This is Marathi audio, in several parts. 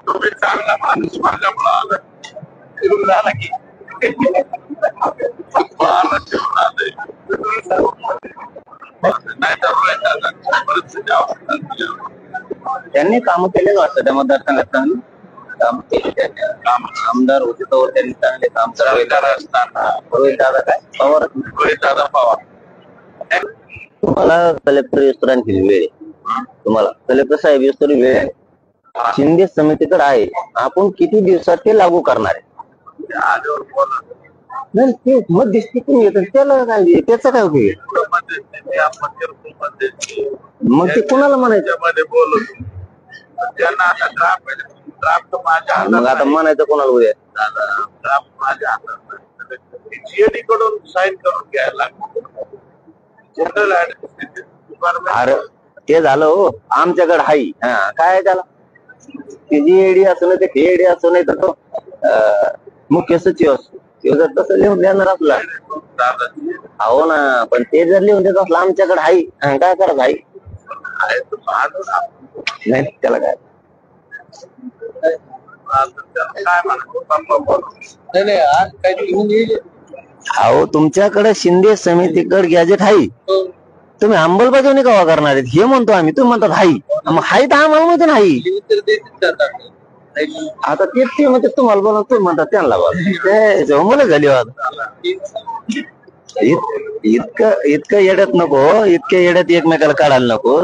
तुम्ही चांगला माणूस माझ्यामुळे आला फिरून झाला की त्यांनी काम केले वाटतं त्या मतदारसंघात काम केले त्यांनी. आमदार होते तर त्यांनी चांगले काम असताना रोहित दादा काय पवार तुम्हाला कलेक्टर येऊपर्यंत वेळ आहे. तुम्हाला कलेक्टर साहेब येऊस्तोवर वेळ आहे. शिंदे समितीकडे आहे. आपण किती दिवसात ते लागू करणार आहे? नाही ते मध्यस्थी कोण येतं त्याला काय त्याचा काय उपयोग? मग ते कोणाला म्हणायचं? मग आता म्हणायचं कोणाला उद्या? जीएडी कडून साईन करून घ्यायला जनरल अरे ते झालं हो आमच्याकडे हाई काय त्याला जीएडी असं नाही ते खेडी असं नाही तर तो मुख्य सचिव असतो जर तसं लिहून देणार आपला हो ना पण ते जर लिहून देत असलं आमच्याकडे हाई काय करत हाई नाही त्याला काय अहो तुमच्याकडे शिंदे समितीकडे गॅजेट हाई तुम्ही अंमलबजावणी कवा करणार आहेत हे म्हणतो आम्ही तुम्ही म्हणतात हाई मग हाई तर आम्हाला माहिती नाही आता ते म्हणते तुम्हाला बोला तुम्ही म्हणतात त्यांना बोला मला झाली इतकं येड्यात नको इतक्या येड्यात एकमेकाला काढायला नको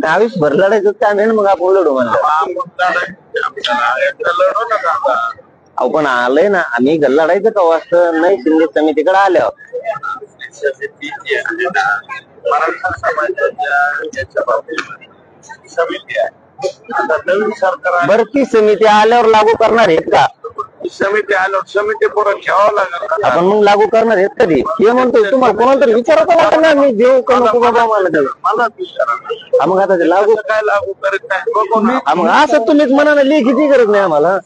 आयुष्यभर लढायचं काम आहे ना मग आपण लढू म्हणलं आपण आलंय ना आम्ही लढायचं का वाजतं नाही शिंदे समितीकडे आल्यावर नवीन सरकार बरं ती समिती आल्यावर लागू करणार आहेत का? समिती आल्यावर समिती पुढे घ्यावं लागेल आपण मग लागू करणार आहेत कधी हे म्हणतोय तुम्हाला कोणाला तरी विचारायचं लागतं ना मी देऊ का नको बाबा मला विचारा मग आता ते लागू काय लागू करत नाही मग असं तुम्हीच म्हणाला लेखीची गरज नाही आम्हाला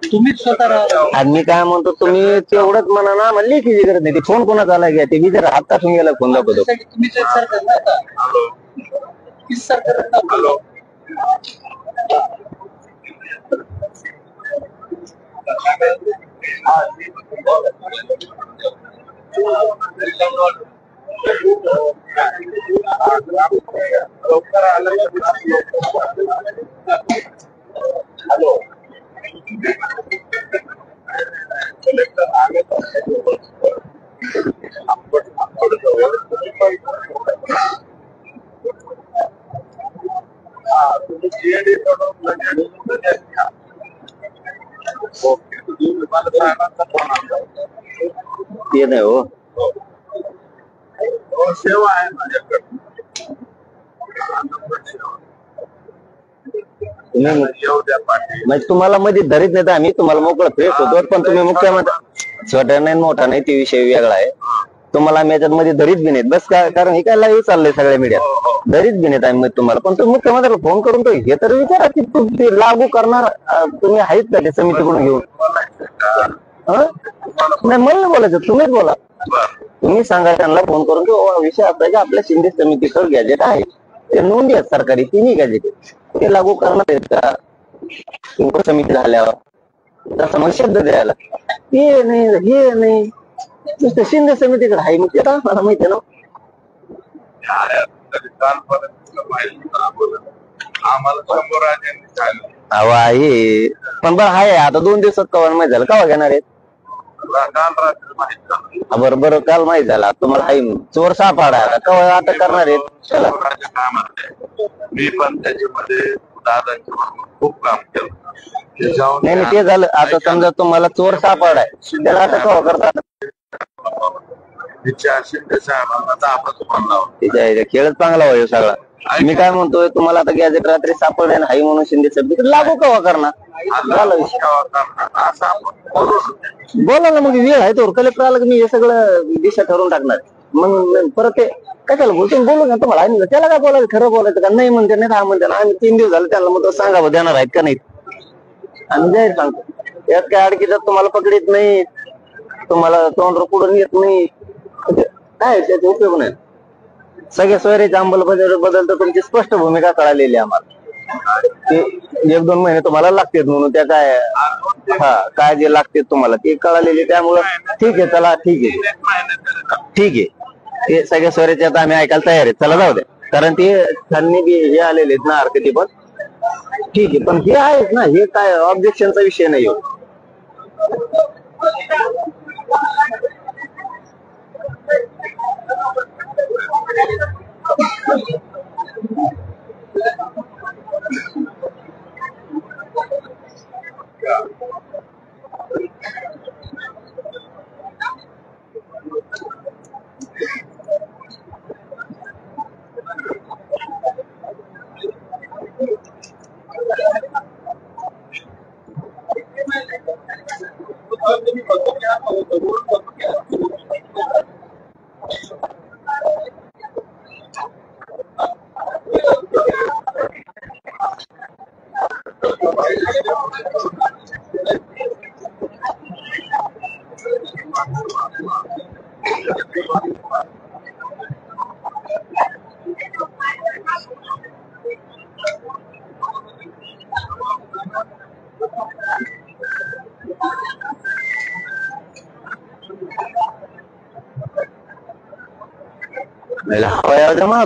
तुम्हीच स्वतः आणि मी काय म्हणतो तुम्ही तेवढंच म्हणा ना आम्हाला लेखीची गरज नाही ते फोन कोणाचा आला घ्या ते विचारा हात टाकून गेला फोन दाखवतो हॅलो ते नाही हो सेवा आहे माझ्याकडे म्हणजे तुम्हाला मध्ये धरीत नाही तर आम्ही तुम्हाला मोकळं फ्रेश होतो पण तुम्ही मुख्यमंत्री छोटा नाही मोठा नाही ते विषय वेगळा आहे तुम्हाला आम्ही याच्यात मध्ये धरीत बी नाहीत बस काय कारण हे काय लाईव्ह चाललंय सगळ्या मीडियात धरीत बी नाहीत आम्ही तुम्हाला पण तुम्ही मुख्यमंत्र्याला फोन करून तो हे तर विचारा की तुम्ही लागू करणार तुम्ही आहेत का ते समितीकडून घेऊन नाही मला नाही बोलायचं तुम्हीच बोला तुम्ही सांगा त्यांना फोन करून की विषय असा आहे की आपल्या शिंदे समितीकडे गॅजेट आहे ते नोंदी आहेत सरकारी तिन्ही गॅजेट ते लागू करणार आहेत का समिती झाल्यावर तसं मग शब्द द्यायला हे नाही नुसतं शिंदे समितीकडे आहे मग ते मला माहिती आहे ना अहो आहे पण बरं आहे आता 2 दिवसात कवा माहिती झालं कवा घेणार आहेत बरं काल माहित झाला तुम्हाला हाय चोर सापडा कवा आता करणार आहेत मी पण त्याच्यामध्ये खूप काम केलं नाही ते झालं आता समजा तुम्हाला चोर सापडाय त्याला आता कवा करतात विचार शिंदे साहेबांना दाबाच बांधावा. तिच्या ह्याच्या खेळच चांगला व्हायो सगळा. मी काय म्हणतोय, तुम्हाला आता गॅजेट रात्री सापडले ना हाई म्हणून शिंदे साहेब लागू कवा करणार? झाला विषय. असं आपण बोलू. बोला ना, मग वेळ आहे तो कलेक्टर आला की मी हे सगळं दिशा ठरवून टाकणार. मग परत ते कशाला बोलतो, बोलू ना तुम्हाला आहे ना, त्याला काय बोलायचं, खरं बोलायचं का नाही म्हणते नाही हा म्हणते ना. आम्ही 3 दिवस झाले त्यांना मग सांगा देणार आहेत का नाही, आम्ही जाहीर सांगतो. यात काय अडकीतात तुम्हाला पकडीत नाही, तुम्हाला तोंड पुढून येत नाही, काय त्याचा उपयोग नाही. सगळ्या सोयऱ्याच्या अंमलबजावणी बद्दल तर तुमची स्पष्ट भूमिका कळालेली आहे आम्हाला. ते 1-2 महिने तुम्हाला लागतात म्हणून त्या काय जे लागते तुम्हाला ते कळालेले. त्यामुळं ठीक आहे, चला ठीक आहे, ठीक आहे. ते सगळ्या सोयऱ्याचे आता आम्ही ऐकायला तयार आहेत, चला जाऊ द्या. कारण ते त्यांनी हे आलेले आहेत ना अर्थ, ते पण ठीक आहे. पण हे आहेत ना, हे काय ऑब्जेक्शनचा विषय नाही.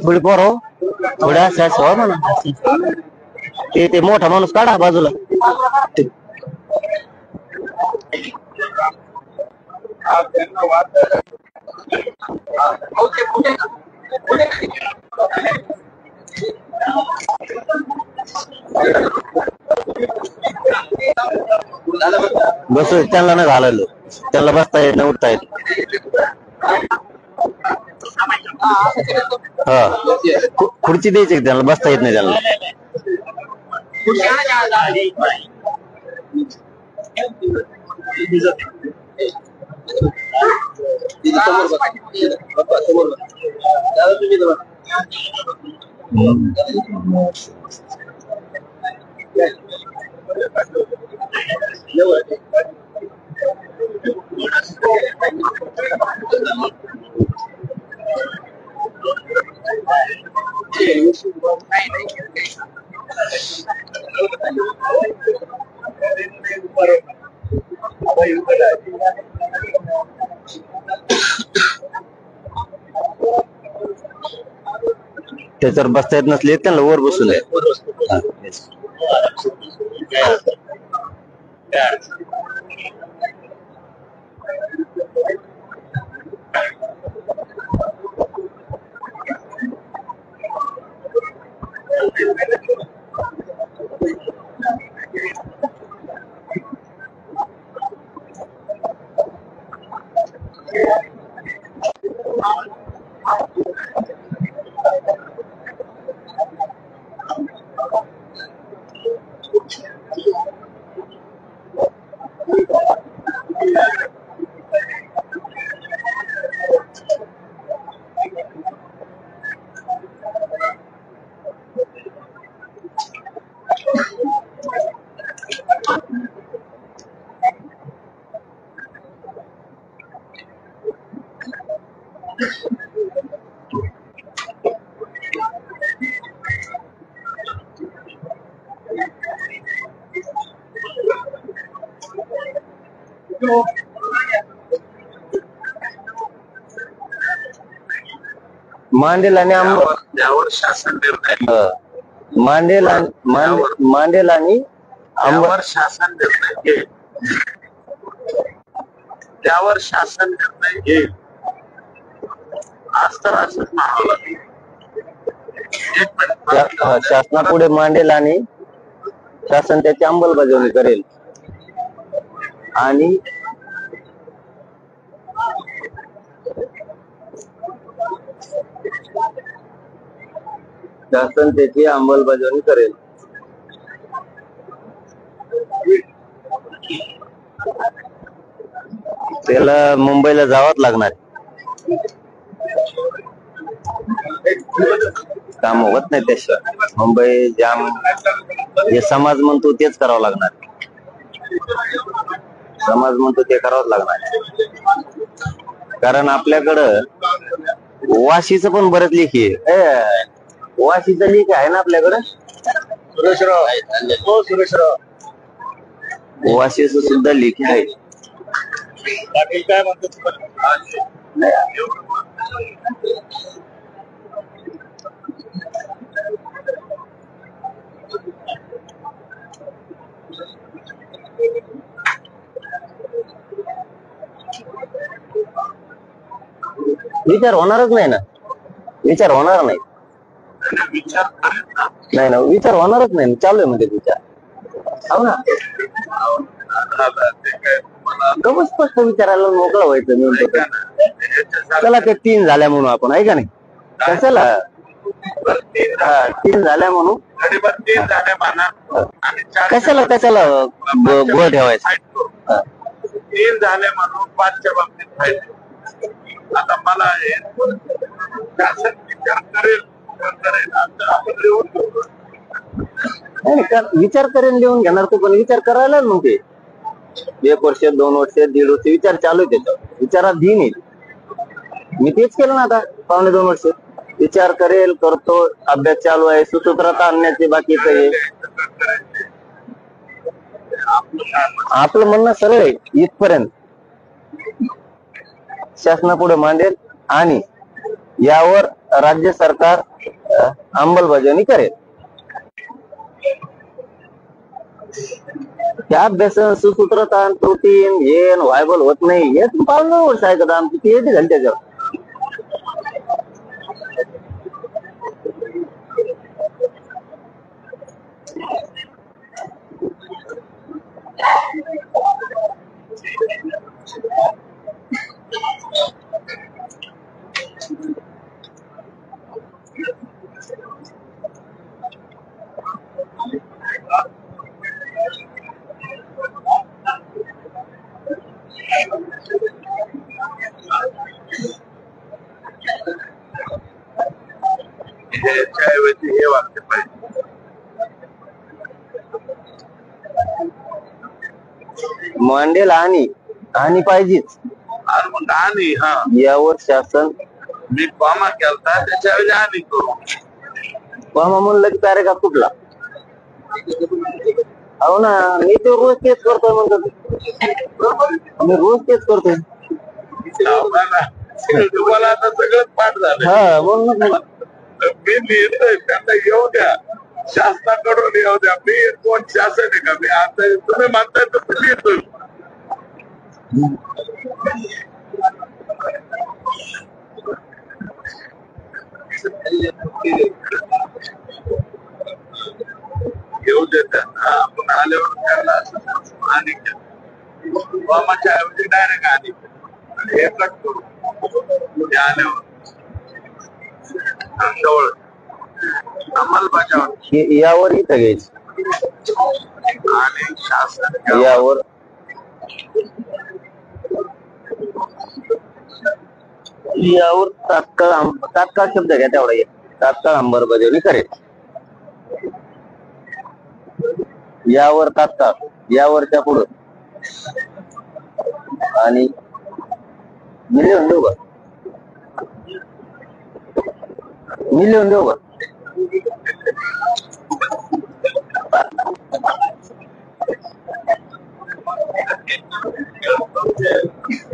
थोडी पोर हो, थोड्या व्हा म्हणा. ते मोठा माणूस काढा बाजूला. बस त्यांना नाही घालायला, त्यांना बसता येत नाही, उठता येत. हा, खुर्ची द्यायची त्यांना, बसता येत नाही त्यांना. त्याच्यावर बसता येत नसले त्यांना वर बसून आहे. मांडेल आणि त्यावर शासन निर्णय, मांडेल आणि त्यावर शासन निर्णय घेईल, त्यावर शासन निर्णय घेईल. आज तर असं शासनापुढे मांडेल आणि शासन त्याची अंमलबजावणी करेल. आणि शासन त्याची अंमलबजावणी करेल. त्याला मुंबईला जावंच लागणार. काम होत नाही त्याशिवाय. मुंबई जाम जे समाज म्हणतो तेच करावं लागणार. समाज म्हणतो ते करावंच लागणार. कारण आपल्याकडं वाशीचं पण बरेच लेखी आहे. वाशीचं लेख आहे ना आपल्याकडं. वाशीचं सुद्धा लेखी आहे. काय म्हणतो विचार होणारच नाही ना. विचार होणार नाही. नाही ना, विचार होणारच नाही. चालू आहे म्हणजे विचार. हो ना, गमच स्पष्ट विचारायला मोकळं व्हायचं. मी चला ते 3 झाल्या म्हणून आपण, आहे का नाही. कशाला 3 झाल्या म्हणून कशाला कशाला गोळ ठेवायचं. 3 झाले म्हणून 5च्या बाबतीत. आता मला शासन विचार करेल विचार करेन लिहून घेणार तो, पण विचार करायला मग ते 1 वर्ष 2 वर्ष 1.5 वर्ष विचार चालू आहे. त्याच्यावर विचाराधीन येईल. मी तेच केलं ना आता 1.5-2 वर्ष. विचार करेल, करतो, अभ्यास चालू आहे. सुसूत्रता आणण्याचे बाकीच आहे. आपलं म्हणणं सरळ आहे. इथपर्यंत शासनापुढे मांडेल आणि यावर राज्य सरकार अंमलबजावणी करेल. त्या अभ्यास सुसूत्रता प्रोटीन हे व्हायबल होत नाही. हे 5 वर्ष ऐकत आमची पीएचडी झाली त्याच्यावर. ह्याच्याऐवजी हे वाक्य पाहिजे. मांडेल आणि पाहिजेच. आणि यावर शासन. मी कॉमा केलता त्याच्याऐवजी आणि करू. कॉमा म्हणलं की पॅरेग्राफ कुठला. हो ना, मी ते रोज तेच करतोय म्हणतो. मी रोज तेच करतोय. तुम्हाला आता सगळंच पाठ झालं. हा म्हणून मी लिहितोय त्यांना येऊ द्या. शासनाकडून येऊ द्या. मी कोण शासन आहे का. मी आता तुम्ही म्हणताय तर लिहितोय. येऊ दे त्यांना. आपण आल्यावर त्यांना आणि कॉमाच्या ऐवजी डायरेक्ट आणि हे कट करू. ते आल्यावर जवळ अंमलबजावणी यावर इथं घ्यायचं. आणि शासन यावर तात्काळ शब्द घ्या तेवढा. तात्काळ अंमलबजावणी करेल. यावर तात्काळ. यावरच्या पुढं आणि मी लिहून देऊ का. मी लिहून देऊ का.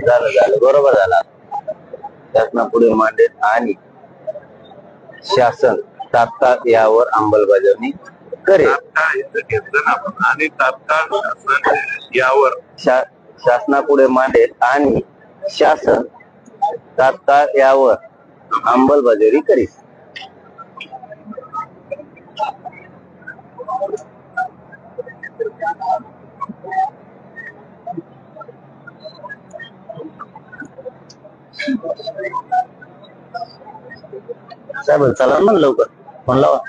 झालं बरोबर झाला. शासनापुढे मांडेल आणि शासन तात्काळ यावर अंमलबजावणी करेल. आणि तात्काळ शासन यावर शासनापुढे मांडेल आणि शासन तात्काळ यावर अंमलबजावणी करेल. साहेब चला ना लवकर. फोन लावा.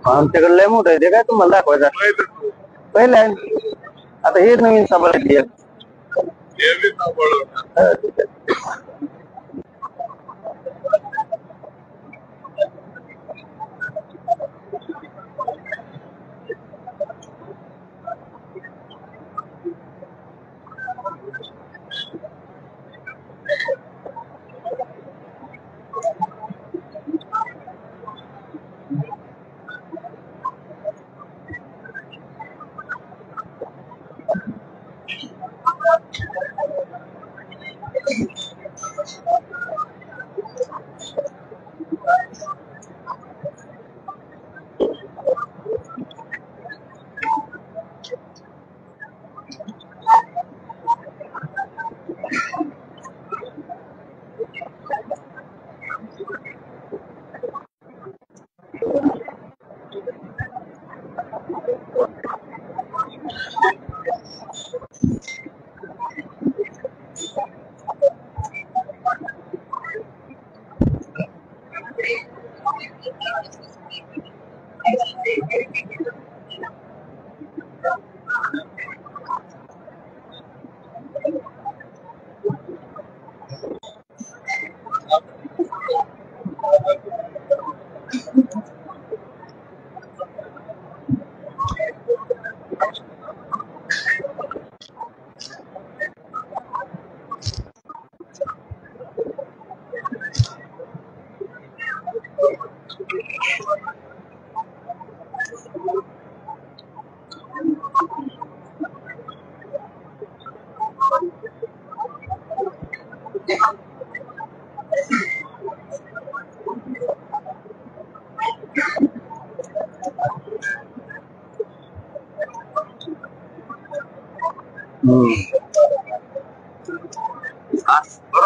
आमच्याकडे लय मोठं आहे ते, काय तुम्हाला दाखवायचं पहिलं आहे. आता हे नवीन सभा लागली आहे.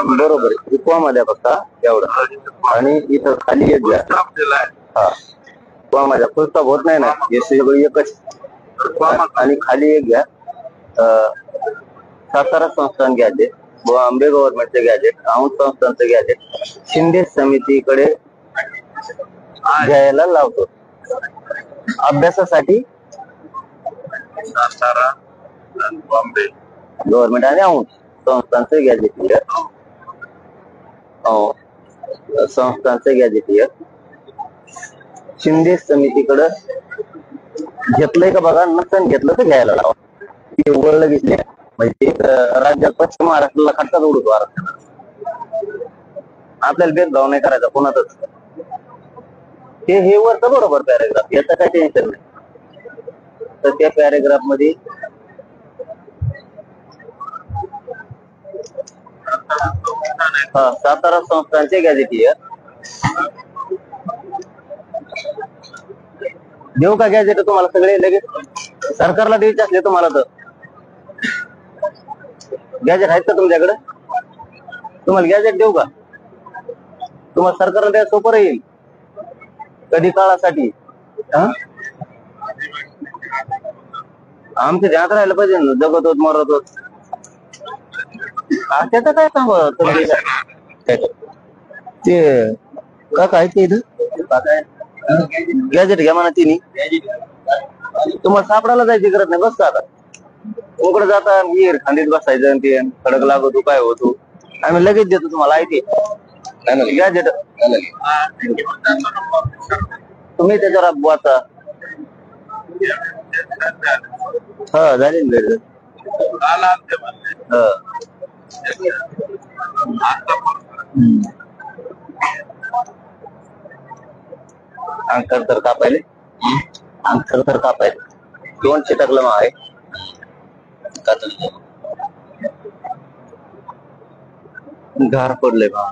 बरोबर आहे. कुवामध्ये बघा एवढं, आणि इथं खाली एक घ्या. हा, कुवामध्ये फुल होत नाही ना, हे सगळं एकच. आणि खाली एक घ्या, सातारा संस्थान घ्यायचे, बॉम्बे गव्हर्नमेंटचे घ्यायचे, औंध संस्थानचे घ्यायचे, शिंदे समितीकडे घ्यायला लावतो अभ्यासासाठी. सातारा, बॉम्बे गव्हर्नमेंट आणि औंध संस्थानचे गॅजेटियर, संस्थांचे गॅजेटियर शिंदे समितीकडे घेतलंय का बघा, नसन घेतलं तर घ्यायला लावा. ते वळलं घेतले म्हणजे राज्यात पश्चिम महाराष्ट्राला खटकाच उडतो आपल्याला भेदभाव नाही करायचा कोणातच. हे वरचं बरोबर पॅरेग्राफ, याचं काय टेन्शन नाही. तर त्या पॅरेग्राफ मध्ये सातारा संस्थानचे गॅजेटियर देऊ का गॅजेट तुम्हाला सगळे लगेच? सरकारला द्यायचे असले तुम्हाला तर गॅजेट आहेत का तुमच्याकडे? तुम्हाला गॅजेट देऊ का? तुम्हाला सरकारला द्यायला सोपं राहील कधी काळासाठी. आमच्या ध्यानात राहायला पाहिजे ना, जगत होत मरत होत. त्याचं काय सांगा ते का काय ते इथं गॅजेट घ्या म्हणा तिने. तुम्हाला सापडायला जायची गरज नाही. बस आता उकडे जाता विहीर खांदीत बसायचं आणि ते खडक लागतो काय होतो. आम्ही लगेच देतो तुम्हाला आहे ते गॅजेट. तुम्ही त्याच्यावर वाचा. हा झाली ना भेट. अंतर तर कापायले अंतर तर कापायले 200 टाकलं मग आहे गार पडले बा.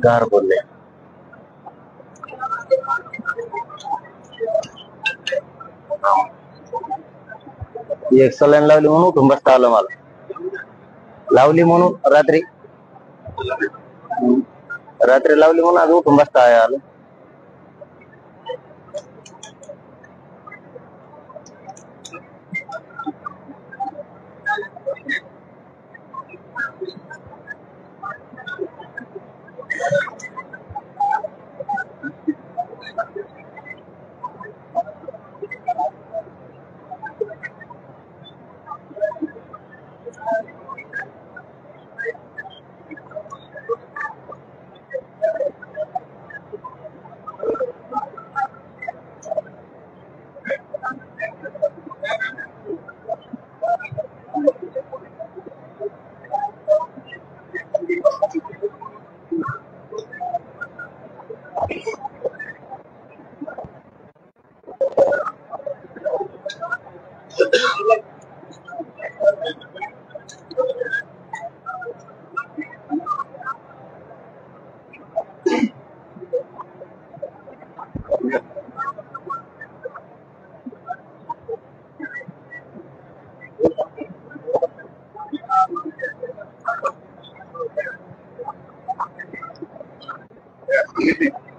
गार पडले. एक सलाईन लावली म्हणून उठून बसता आलं मला. लावली म्हणून रात्री लावली म्हणून आज उठून बसता आलं.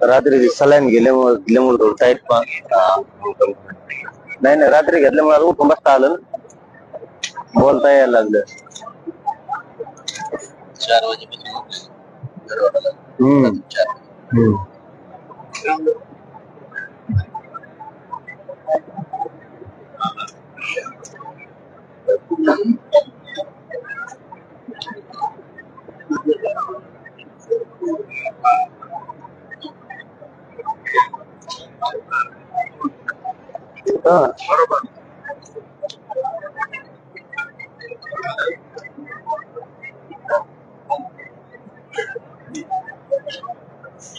रात्री सलाईन गेल्यामुळे थोडं टाईट. नाही रात्री घेतल्यामुळे उठून बसता आलं ना, बोलता यायला लागलं. 4 वाजेपासून बरोबर.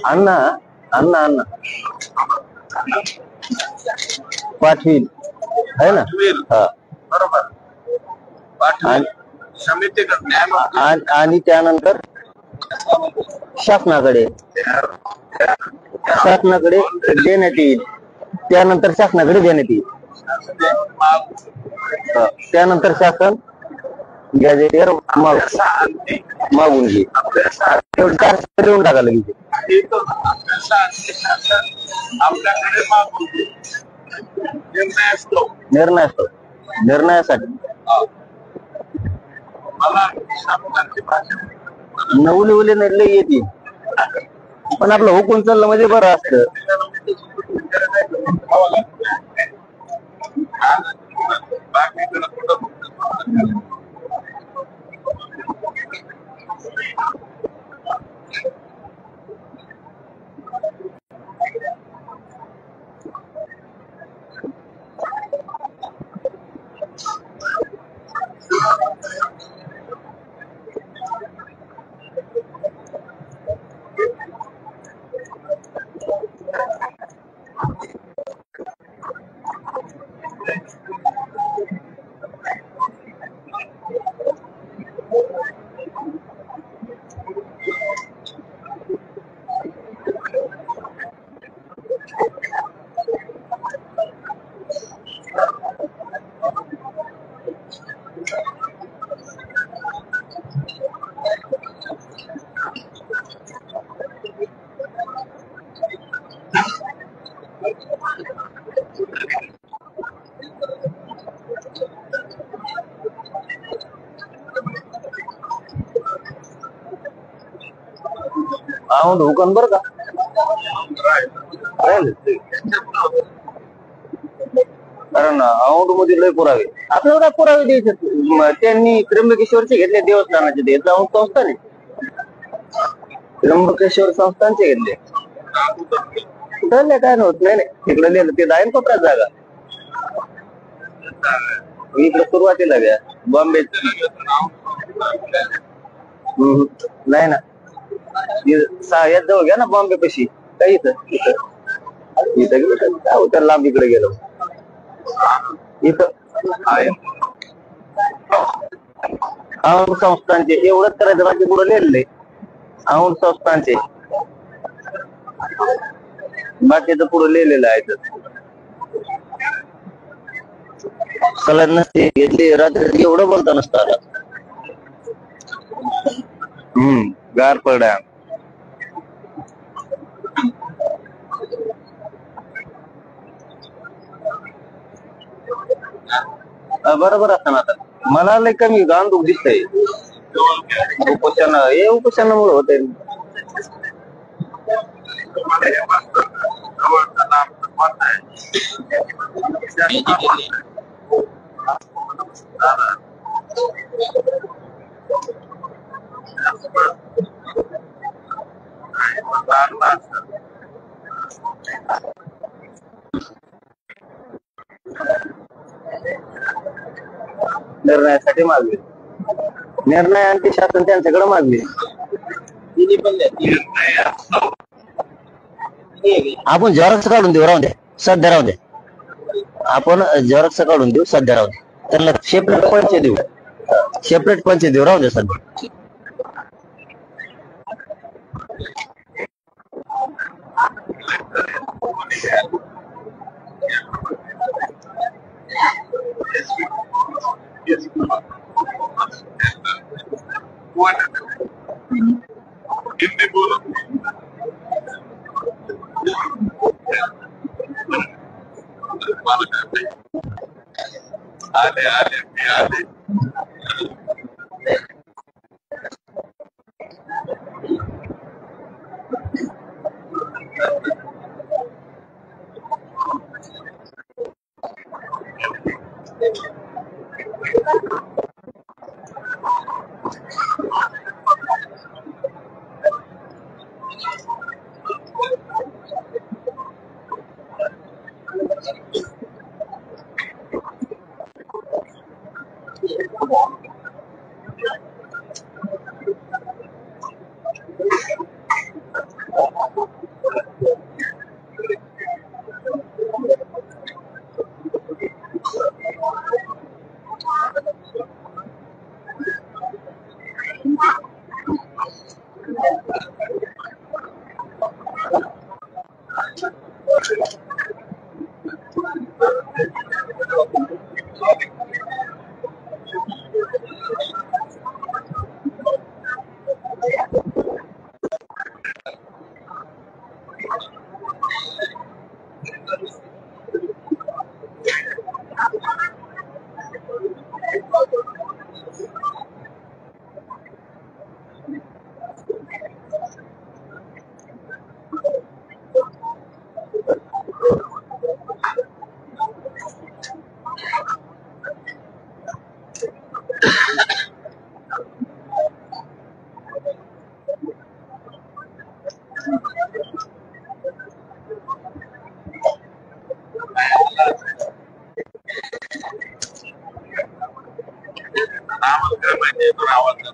अण्णा अण्णा अण्णा पाठवील आहे ना. हा बरोबर. आणि त्यानंतर शासनाकडे देण्यात येईल. त्यानंतर शासनाकडे देण्यात येईल. त्यानंतर शासन गॅजेटियर मागून घे. देऊन टाकायला लागेल. आपल्याकडे निर्णयासाठी नवली नाही येते. पण आपलं हुकून चाललं म्हणजे बरं असतं. औंध हुकन बरं का राहिलं ते. कारण औंध मध्ये लय पुरावे आपल्याला काय पुरावे द्यायचे त्यांनी त्र्यंबकेश्वरचे घेतले देवस्थानाचे ते जाऊन संस्थान आहे त्र्यंबकेश्वर संस्थानचे घेतले काय होत नाही तिकडे नेलं ते जाईन कोपऱ्यात जागा इकडे सुरुवातीला घ्या बॉम्बे नाही ना यात जवळ घ्या ना बॉम्बे पशी काही इथं इथं काय होतं लांब इकडे गेलो इथं औंध संस्थानचे एवढंच करायचं बाकी पुढे लिहिलेलं औंध संस्थानचे बाकीचं पुढे लिहिलेलं आहे सलग नसते घेतली रात्री एवढं बोलता नसतं आता गार पड्या बरोबर असतं ना आता मला लय कमी गांडूक दिसतंय उपोषणामुळे होत निर्णयासाठी मागले निर्णय आणि ते शासन त्यांच्याकडे मागले आपण झेरॉक्स काढून देऊ राहून द्या सध्या राहून द्या आपण झेरॉक्स काढून देऊ सध्या राहून द्या त्यांना सेपरेट पंच देऊ राहून द्या सध्या हिंदी बोलो आले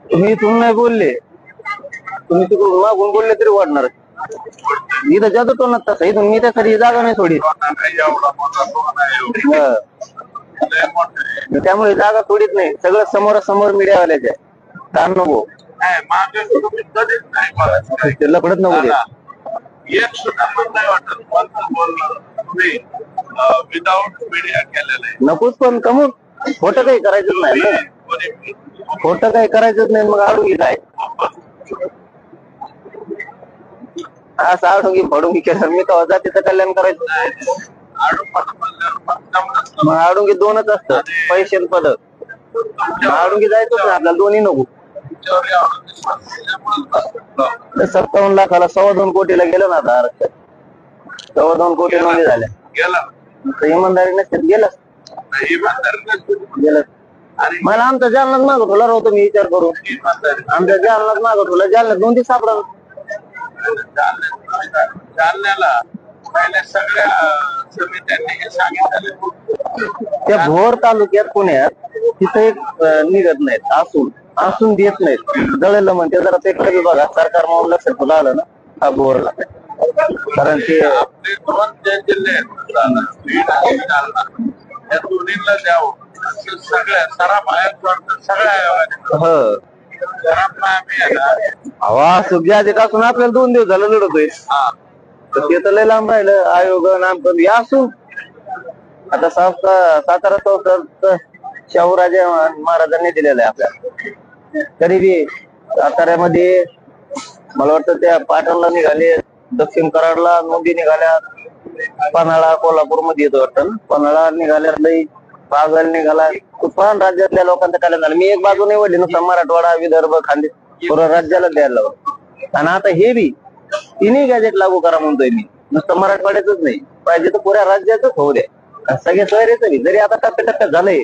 तुम्ही इथून नाही बोलले तुम्ही तिकडून मागून बोलले तरी वाढणार इथं जातो तो ना तसं इथून मी त्यासाठी जागा नाही थोडी त्यामुळे जागा थोडीच नाही सगळं समोरासमोर मीडियावाल्याचे काम नको लकडत नको विदाउट मीडिया केलेलं नकोच पण कमून खोटं काही करायचंच नाही ना खोटं काही करायचंच नाही मग अडुंगी काय असं अडुंगी फडुंगी केलं मी तेव्हा जातीचं कल्याण करायचं मग अडुंगी दोनच असतं पैसे पद अडुंगी जायचंच नाही आपल्याला दोन्ही नको त्यांच्यावर एवढा विश्वास त्याच्यामुळे 57 लाखाला 2.25 कोटीला गेलं ना आता आरक्षण. 2.25 कोटी नोंदी झाल्या. गेला तर इमानदारी नसते गेलं इमानदारी नसते. गेलं. आणि मला आमचा जालनात मागत तुला राहतो मी विचार करू. आमच्या जालनात मागत तुला जालनात नोंदी सापडा. जालन्याला पहिल्या सगळ्या समित्यांनी हे सांगितलं. त्या भोर तालुक्यात पुण्यात तिथे एक निघत नाहीत असून देत नाहीत. जळलं म्हणते जरा ते कधी बघा सरकार म्हणून लक्षात आलं ना हा भोरला. कारण ते आपले दोन जे जिल्हे आहेत बीड आणि जालना या दोन्हीला द्यावं असं सगळ्या सगळ्या सराफ हवा सुग्यापासून आपल्याला 2 दिवस झालं लढतोय. तर ते तर लय लांब राहिलं आयोग नामकरण या असून आता सातारा संस्थान शाहूराजे महाराजांनी दिलेलं आहे आपल्याला. तरी बी साताऱ्यामध्ये मला वाटतं त्या पाटणला निघाले, दक्षिण कराडला नोंदी निघाल्या, पन्हाळा कोल्हापूर मध्ये येतो वाटतं ना, पन्हाळा निघाल्या, लई पागल निघाला. पण राज्यातल्या लोकांचं काय झालं. मी एक बाजू निवडली नुसतं मराठवाडा विदर्भ खानदेश पूर्ण राज्याला द्यायला लावलं. आणि आता हे बी तिन्ही गॅजेट लागू करा म्हणतोय मी. नुसतं मराठवाड्यातच नाही पाहिजे तर पुऱ्या राज्यातच होऊ द्या. सगळ्या सोयरेच बी जरी आता टप्प्याटप्प्यात झालंय.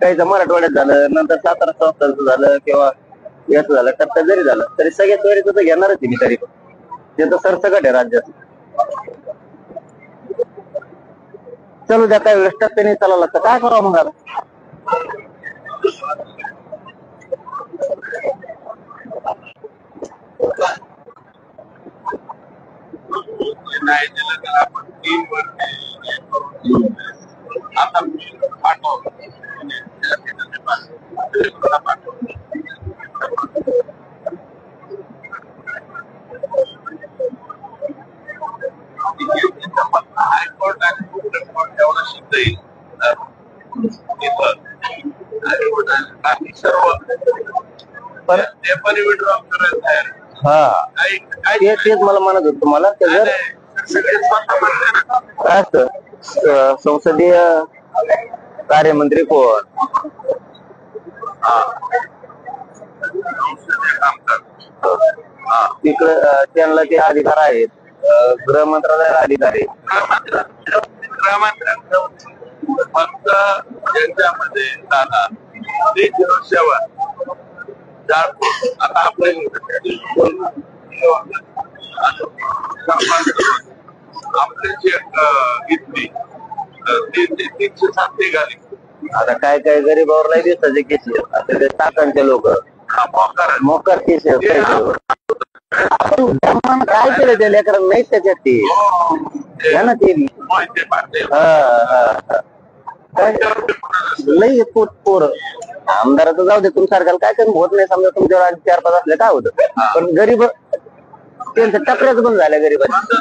काहीच मराठवाड्यात झालं, नंतर सातारा संस्थांचं झालं किंवा याचं झालं, टप्प्यात जरी झालं तरी सगळ्या सोयरेच तर घेणारच मी तरी पण. ते तर सरसकट आहे राज्यात. चलू द्या काय वेळेस टप्प्याने चालावं लागतं. काय करावं मग आता. नाही दिलं तर आपण 3 वर्ष आता पाठवलं. हायकोर्ट आणि सुप्रीम कोर्ट एवढं सिद्ध येईल बाकी सर्व ते पण विड्रॉ करायला तयार. हा तेच मला म्हणत होत तुम्हाला. जर काय असतं संसदीय कार्यमंत्री कोण तिकडे त्यांना ते अधिकार आहेत. गृह मंत्रालयाला अधिकार आहे. फक्त ज्यांच्यामध्ये दादा ते 07 आता आपले जे इथली 307 निघाली. आता काय काय गरीबावर नाही दिसत केसेस. आता ते टाकांचे लोक मोकार केसेस काय केलं त्या लेकरांना नाही त्याच्यात ते ना ते लई पोर आमदाराचं जाऊ दे. तुमच्यासारख्याला काय कमी होत नाही. समजा तुमच्यावर आज 4-5 असले काय होतं. पण गरीब त्यांच्या टपऱ्याच बंद झाल्या गरीबांच्या.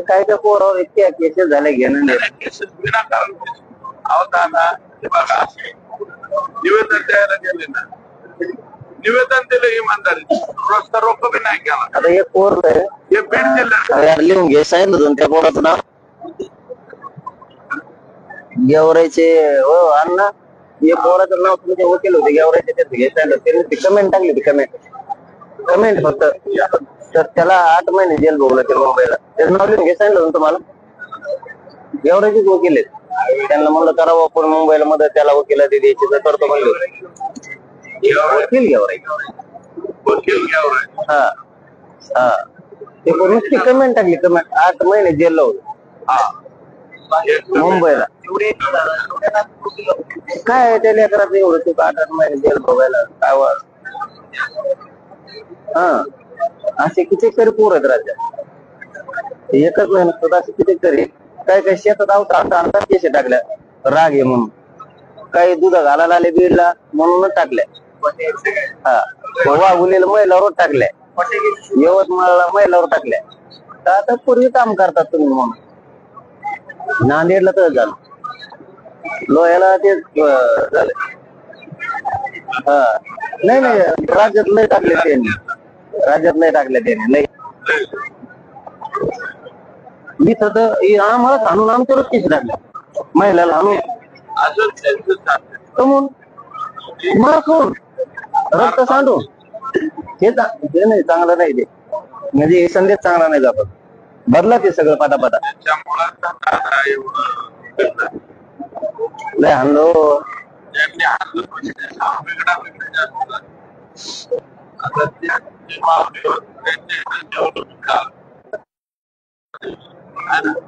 काय त्या पोरावर इतक्या केसेस झाल्या घेणं विनाकारण अवताना बघा निवेदन द्यायला गेले ना, निवेदन दिलं इमानदारी रस्ता रोक बी नाही केला. आता एक पोर हे बीड जिल्ह्यात लिहून घे सांगितलं होतं त्या पोराचं नाव गेवरायचे हो अण्णा. हे पोराचं नाव तुमचे वकील होते गेवरायचे त्याचं घे सांगितलं. त्यांनी ती कमेंट टाकली. ती कमेंट फक्त तर त्याला 8 महिने जेल भोगलं ते मुंबईला. त्याचं नाव लिहून घे सांगितलं होतं तुम्हाला. गेवरायचेच वकील आहेत. त्यांना म्हणलं करावं पण मुंबईला मदत त्याला वकिला ते द्यायची तर करतो म्हणलं. वकील गेवराय हा हा ते नुसती कमेंट टाकली. कमेंट 8 महिने जेलला होतं मुंबईला. काय त्या लेकरात एवढं ते 8 महिने जेल भोगायला काय वा. हा असे कितीतरी पोर आहेत राज्यात. एकच नाही नसतात असे कितीतरी. काय काय शेतात आणतात केसे टाकल्या राग आहे म्हणून. काही दूध घालायला आले बीडला म्हणूनच टाकल्या. हा वाघुलीला महिलावर टाकल्या. यवतमाळला महिलावर टाकल्या. का आता पूर्वी काम करतात तुम्ही म्हणून. नांदेडला तर झालं, लोह्याला ते झालं. हा नाही नाही, राज्यात लय टाकले त्यांनी, राज्यात लय टाकले त्यांनी लय. इथं तर आम्हाला आणून आमच्यावरच केस टाकले, महिलाला आणून कमून मारकून रक्त सांडून. हे नाही चांगलं नाही ते, म्हणजे हे संदेश चांगला नाही जातो. बदला ते सगळं पाटापाटा. लय हाणलो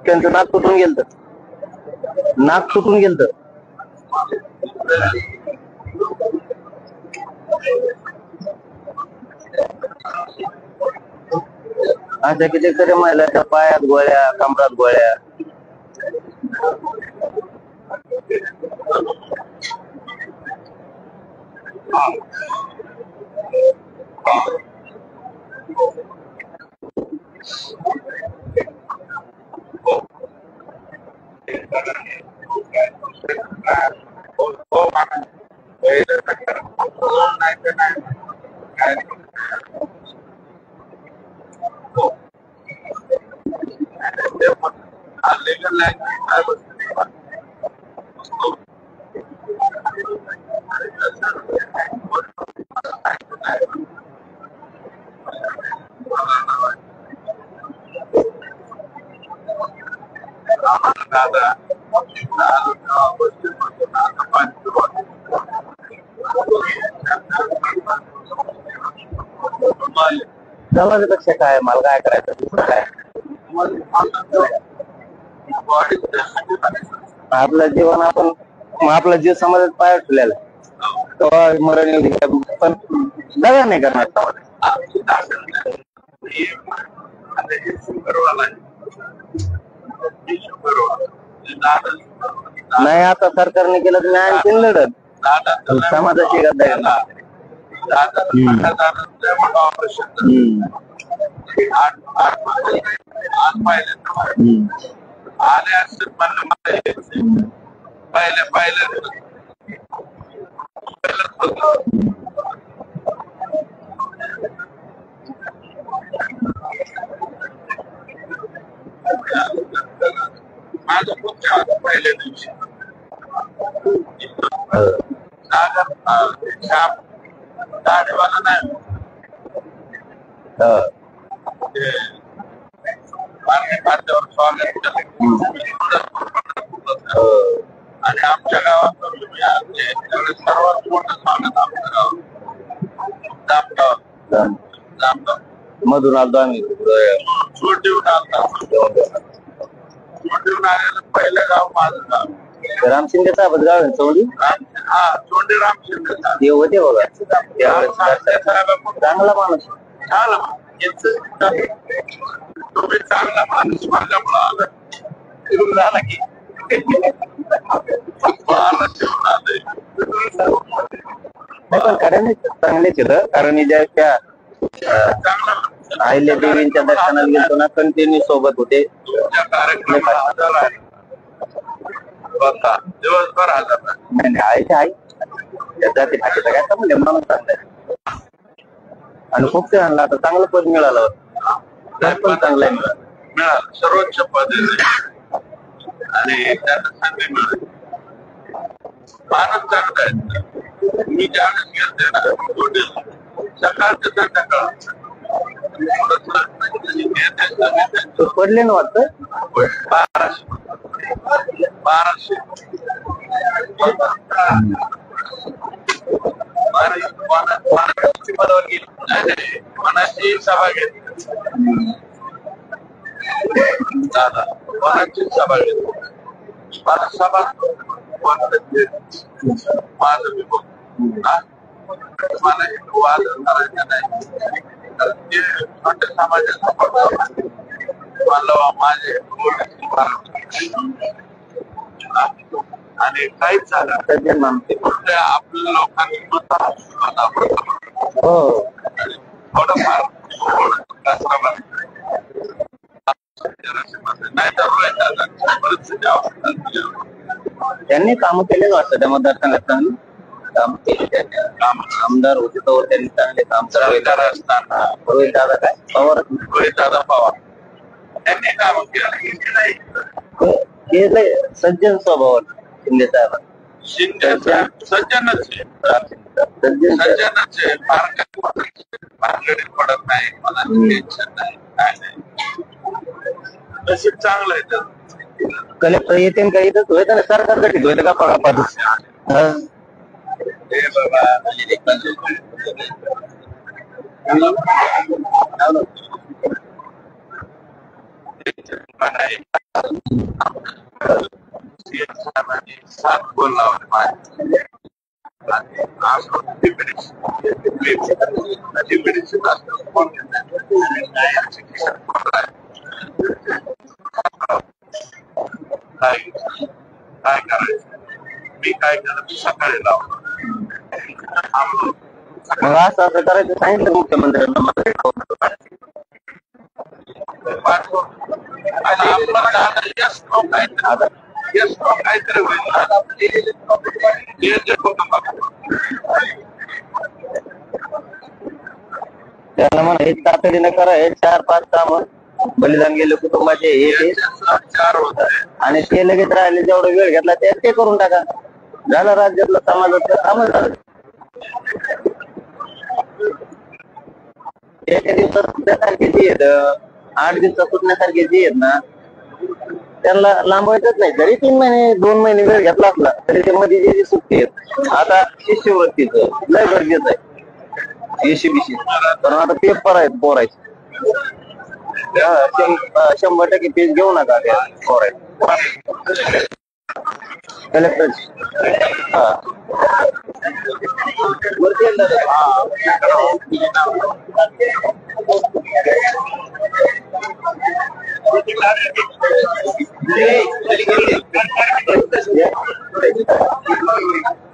त्यांचं नाक तुटून गेलं, नाक तुटून गेलं. अशा कितीतरी महिलाच्या पायात गोळ्या, कमरात गोळ्या. समाजापेक्षा काय, मला काय करायचं दुसरं काय. आपलं जीवन आपण, आपला जीव समाजात पाय ठेवलेला तेव्हा मरण येऊ दे, पण दगा नाही करणार. नाही आता सरकारने केलं तर नाही आणखीन लढत समाजाची गद्दा. आले असं पाहिलं माझं खूप छान पहिल्या दिवशी दाढीवाला नाही खाद्यावर स्वागत केलं आणि आमच्या गावात सर्वात मोठं स्वागत आमच्या गावात जामगाव मधून आलो आम्ही. छोटीहून आलेलं पहिलं गाव माझं गाव. राम शिंदे साहेब गाव आहे चौंडी. हा चोंडी राम शिंदे ते होते बघा, चांगला माणूस. तुम्ही चांगला माणूस माझ्यामुळे आला फिरून झाला की पण खरं चांगले केलं, कारण ज्या अहिल्या देवींच्या दर्शनाला गेलो ना, कंटिन्यू सोबत होते. दिवसभर हजार नाही आई जाते भाषेचा काय म्हणजे माणूस चांगला आणि खूप ते आणला. आता चांगलं पद मिळालं, पण चांगलं मिळालं, सर्वोच्च पद आणि त्यांना संधी मिळाली. माणूस चांगला आहे. मी ज्यावेळेस गेलते ना सकाळचं संध्याकाळ पडले ना वाटतं 1200 मनाची सभा घेतली दादा, मनाची सभा घेतली. मला सभा माझं मी बघतो मला एक वाद करायचा नाही. ते छोट्या समाजाचा मला माझे आणि काहीच झालं आपल्या लोकांनी थोडंफार रोहितदादांची परिस्थिती आवडतात. त्यांनी काम केले वाटतं त्या मतदारसंघात चांगली काम केले त्यांनी. आमदार होते तर त्यांनी चांगले काम रोहितदादा असताना रोहितदादा काय पवार रोहितदादा पवार त्यांनी काम केलं सज्जन स्वभाव शिंदे साहेब. शिंदे सज्जनच सज्जनच फार भानगडीत पडत नाही, मला टेन्शन नाही काय नाही, तसे चांगलं आहे. कलेक्टर येते काही इथंच होतं ना, सरकार गठीत होतं का पगापासून सात गोल लावले माझे. काय करायचं, मी काय करत सकाळी लावलं. मग असं करायचं सांगितलं मुख्यमंत्र्यांना. काहीतरी त्यांना म्हणा हे तातडीनं करा, हे 4-5 काम बलिदान गेले कुटुंबाचे हे चार होते आणि ते लगेच राहिले. जेवढा वेळ घेतला ते करून टाका, झालं राज्यातलं समाजातलं काम झालं. एका दिवसात सुटण्यासारखे जे आहेत, 8 दिवसात सुटण्यासारखे जे आहेत ना, त्यांना लांबवायचंच नाही. जरी 3 महिने 2 महिने वेळ घेतला असला तरी ते मध्ये जे सुट्टी आहेत. आता शिष्यवृत्तीचं लय गरजेचं आहे, एसीबीसी कारण आता पेपर आहेत पोरायचे. 100% पेज घेऊ नका त्या पोरायचे कलेक्टर.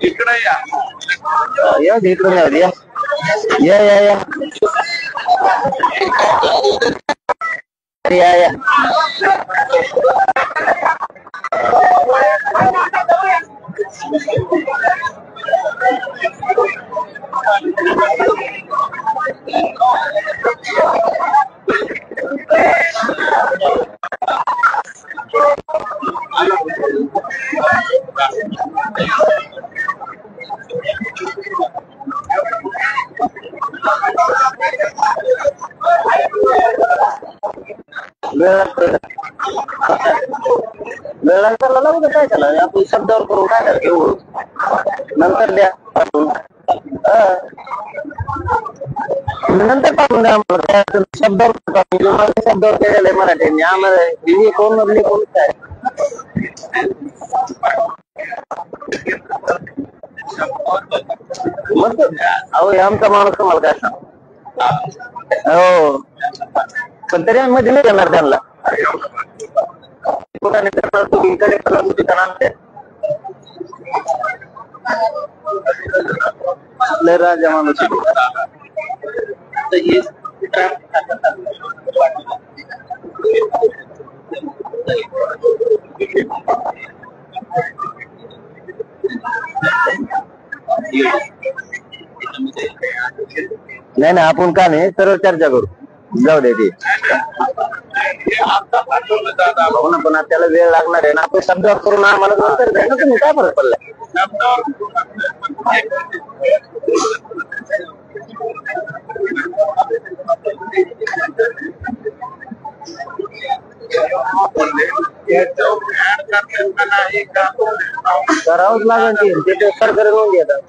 इकडे या इकडून या या या या या या वेळांतरला लागू काय त्याला, आपण शब्दावर करून काय घेऊ, नंतर द्या पाठवून. नंतर पाठवून द्या आम्हाला शब्दावर केलेलं आहे मराठीने. आम्हाला हिंदी कोण मधली कोण काय मग अहो आमचा माणूस तुम्हाला काय सांग. हो पण तरी आम्ही मध्ये नाही देणार त्यांना. राजा माणूस नाही ना, आपण का नाही सरळ चर्चा करू, जाऊ दे ते. हो ना, पण त्याला वेळ लागणार आहे ना. आपण शब्दावर करून आम्हाला नंतर द्या ना, तुम्ही काय फरक पडलाय. करावंच लागेल ते सरकारी नोंद येतात.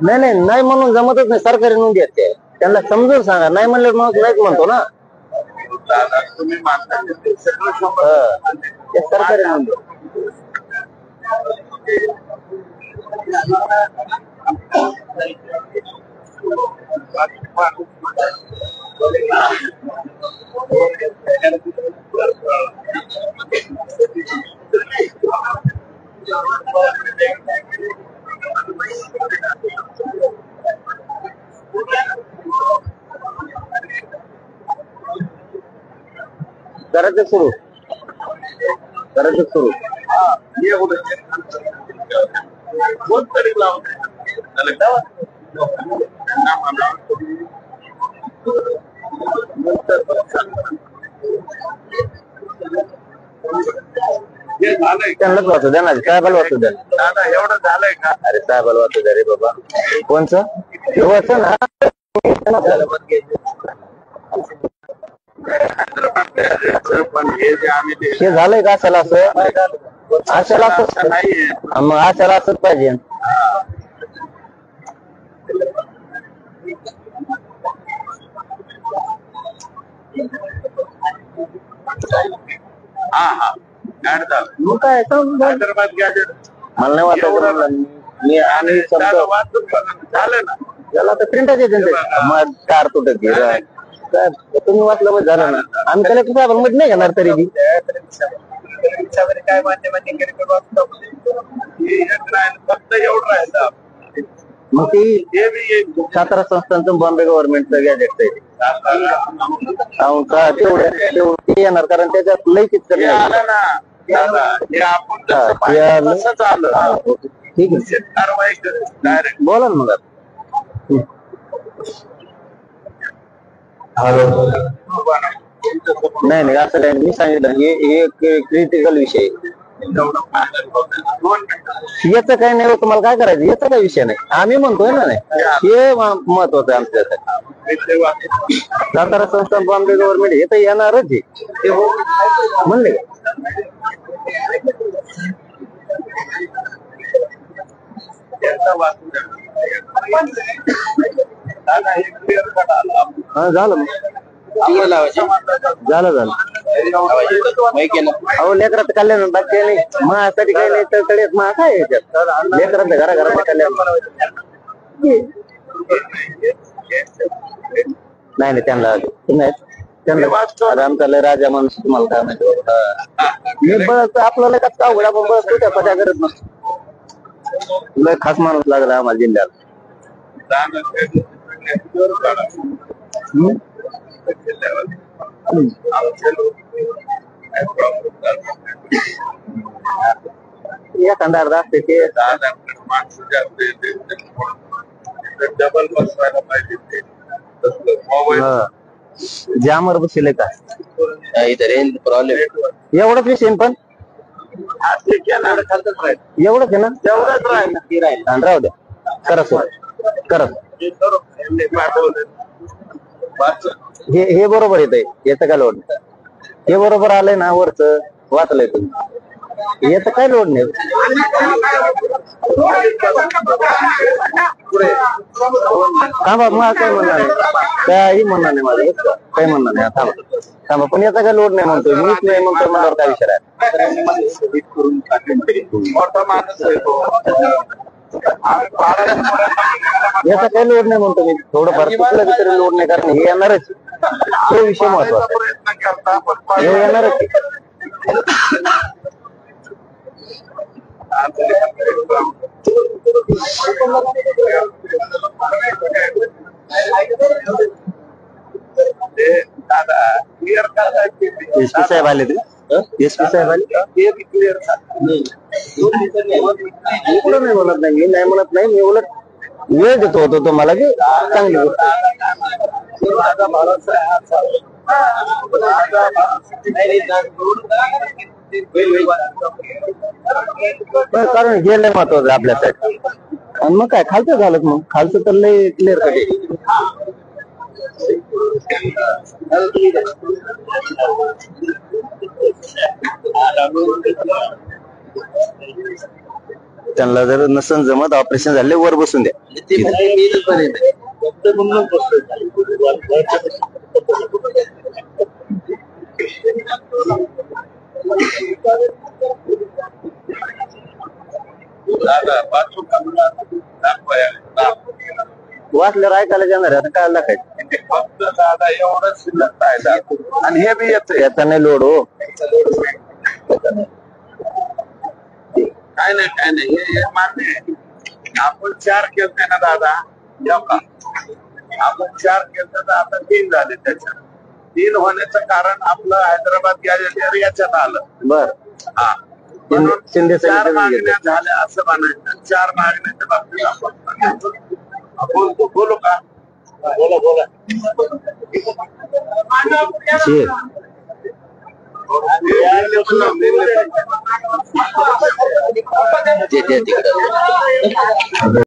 नाही नाही म्हणून जमतच नाही. सरकारी नोंदी आहेत ते, त्यांना समजून सांगा. नाही म्हणलं मग नाहीच म्हणतो ना. तुम्ही मानता ते सरकारी नोंदी करायचं सुरू कोण तरी लावते हे झालंय त्यांनाच वाचू द्या ना, साहेबाला वाचू द्या. दादा एवढं झालंय का? अरे साहेबाला वाचू द्या रे बाबा. कोणचं वाचन ना आपल्याला पण हे जे आम्ही ते हे झालंय का असायला असं असायला असं नाहीये मग असायला असंच पाहिजे. हा हा ऍड झालं मग काय हैदराबाद गॅजेट मला नाही वाटत मी आणि शब्द वाचून बघा. झालं ना त्याला तर प्रिंटच येते मग कार तुटत तुम्ही वाचलं मग झालं ना. आम्ही कलेक्टर साहेबांमध्ये नाही घेणार तरी बी काय माध्यमांनी फक्त एवढं राहिलं मग ती हे बी एक सातारा संस्थांचं बॉम्बे गव्हर्नमेंटचं गॅजेट ते येणार कारण त्याच्यात लई हे आलं ना दादा हे आपण जसं पाहिलं तसंच आलं ठीक आहे कारवाई डायरेक्ट बोला ना मग नाही नाही असं काही मी सांगितलं हे एक क्रिटिकल विषय याचं काही नाही तुम्हाला काय करायचं याचा काही विषय नाही आम्ही म्हणतोय ना नाही हे महत्वाचं आहे आमच्यासाठी. सातारा संस्थान बॉम्बे गव्हर्नमेंट हे तर येणारच आहे म्हणले हा झालं मग झालं अहो लेकरात कल्याण बाकी नाही माझ्यासाठी काही नाही तर मग काय याच्यात लेकरात घराघरात कल्याण नाही नाही त्यांना त्यांना आमचा लय राजा माणूस तुम्हाला काय माहिती मी बस आपल्याला का अवघड आपण बस त्या पट्या करत नसतो लय खास माणूस लागला आम्हाला जिल्ह्यात एखादा अर्धा असते ते डबल बसवायला पाहिजे ते मोबाईल जामवर बसले का इधर प्रॉब्लेम एवढंच विषय पण एवढंच आहे ना तेवढंच राहील आणि राहू द्या करत हे बरोबर येत याचं काय लोड हे बरोबर आलंय ना वरच वाचलंय तुम्ही याचं काय लोड नाही थांबा मग काय म्हणणार नाही काही म्हणणार नाही माझं काही म्हणणार नाही थांबा थांबा पण याचा काय लोड नाही म्हणतोय मीच नाही म्हणतोय म्हणल्यावर काय विषय याचा काही लोड नाही म्हणतो मी थोडंफार कुठलं तरी लोड नाही कारण हे येणारच तो विषय महत्वाचा हे येणारच एसपी साहेब आले ते एसपी साहेब आले क्लिअर इकडं नाही म्हणत नाही मी नाही म्हणत नाही मी उलट वेळ देतो होतो तुम्हाला की चांगली कारण गेलंय महत्वाचं आपल्यासाठी आणि मग काय खालचं झालं मग खालचं तर लय क्लिअर कट त्यांना जर नसन जमत ऑपरेशन झाले वर बसून द्या वाचल्यावर ऐकायला जाणार आता काय दाखायचं फक्त दादा एवढंच शिल्लक राहिलं आणि हे बी येत याचा नाही लोड हो काय नाही हे मान्य आहे आपण 4 केलते ना दादा, आपण 4 केलते तर आता 3 झाले. त्याच्यात 3 होण्याचं कारण आपलं हैदराबाद गॅजेटियर याच्यात आलं. बर. हा, म्हणून शिंदे 4 समितीने मागण्या झाल्या असं म्हणायचं. 4 मागण्याच्या बाबतीत आपण बोलू का? बोला. जे तिकडे